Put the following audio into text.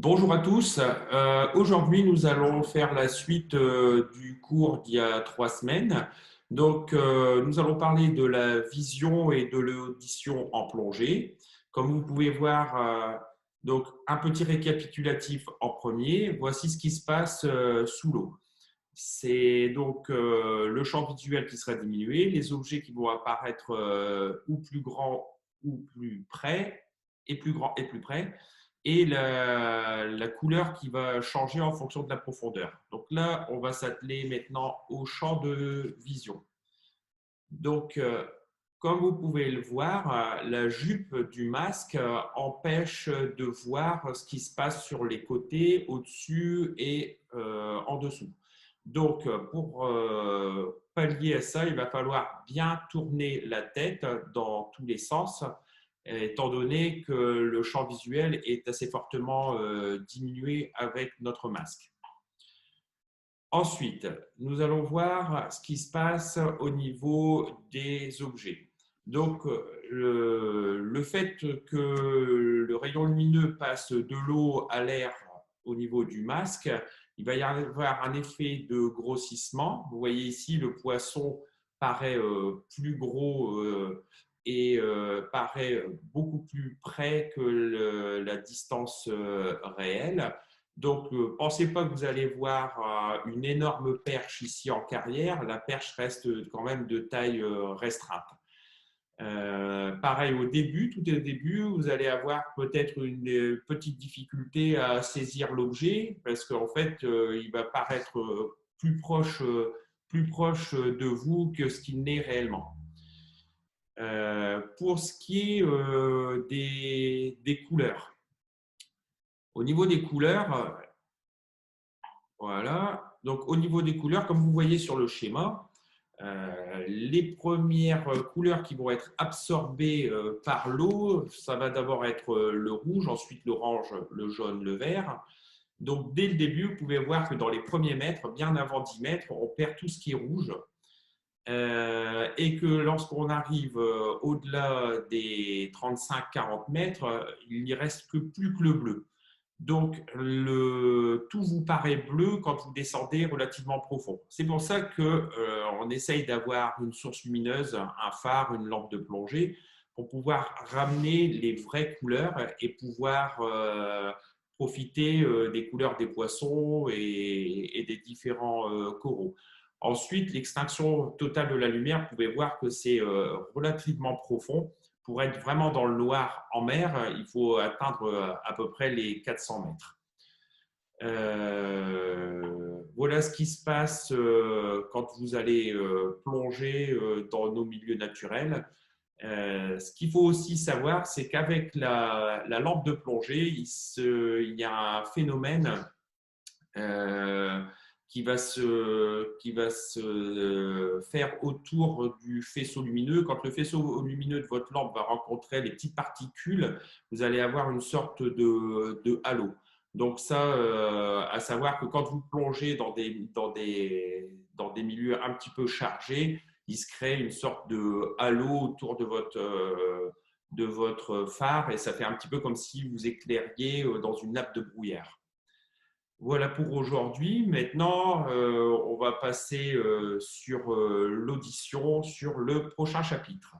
Bonjour à tous. Aujourd'hui, nous allons faire la suite du cours d'il y a 3 semaines. Nous allons parler de la vision et de l'audition en plongée. Comme vous pouvez voir, un petit récapitulatif en premier. Voici ce qui se passe sous l'eau. C'est le champ visuel qui sera diminué, les objets qui vont apparaître ou plus grands ou plus près, et plus grands et plus près, et la couleur qui va changer en fonction de la profondeur. Donc là, on va s'atteler maintenant au champ de vision. Donc, comme vous pouvez le voir, la jupe du masque empêche de voir ce qui se passe sur les côtés, au-dessus et en dessous. Donc, pour pallier à ça, il va falloir bien tourner la tête dans tous les sens, étant donné que le champ visuel est assez fortement diminué avec notre masque. Ensuite, nous allons voir ce qui se passe au niveau des objets. Donc, le fait que le rayon lumineux passe de l'eau à l'air au niveau du masque, il va y avoir un effet de grossissement. Vous voyez ici, le poisson paraît plus gros et paraît beaucoup plus près que la distance réelle. Donc, pensez pas que vous allez voir une énorme perche ici en carrière. La perche reste quand même de taille restreinte. Pareil au début, tout au début, vous allez avoir peut-être une petite difficulté à saisir l'objet parce qu'en fait, il va paraître plus proche de vous que ce qu'il n'est réellement. Pour ce qui est des couleurs, au niveau des couleurs, voilà. Donc, au niveau des couleurs, comme vous voyez sur le schéma, les premières couleurs qui vont être absorbées par l'eau, ça va d'abord être le rouge, ensuite l'orange, le jaune, le vert. Donc, dès le début, vous pouvez voir que dans les premiers mètres, bien avant 10 mètres, on perd tout ce qui est rouge. Et que lorsqu'on arrive au-delà des 35-40 mètres, il n'y reste plus que le bleu. Donc, tout vous paraît bleu quand vous descendez relativement profond. C'est pour ça qu'on essaye d'avoir une source lumineuse, un phare, une lampe de plongée, pour pouvoir ramener les vraies couleurs et pouvoir profiter des couleurs des poissons et des différents coraux. Ensuite, l'extinction totale de la lumière, vous pouvez voir que c'est relativement profond. Pour être vraiment dans le noir en mer, il faut atteindre à peu près les 400 mètres. Voilà ce qui se passe quand vous allez plonger dans nos milieux naturels. Ce qu'il faut aussi savoir, c'est qu'avec la lampe de plongée, il y a un phénomène euh, qui va se faire autour du faisceau lumineux. Quand le faisceau lumineux de votre lampe va rencontrer les petites particules, vous allez avoir une sorte de halo. Donc ça, à savoir que quand vous plongez dans des milieux un petit peu chargés, il se crée une sorte de halo autour de votre phare et ça fait un petit peu comme si vous éclairiez dans une nappe de brouillard. Voilà pour aujourd'hui. Maintenant, on va passer sur l'audition, sur le prochain chapitre.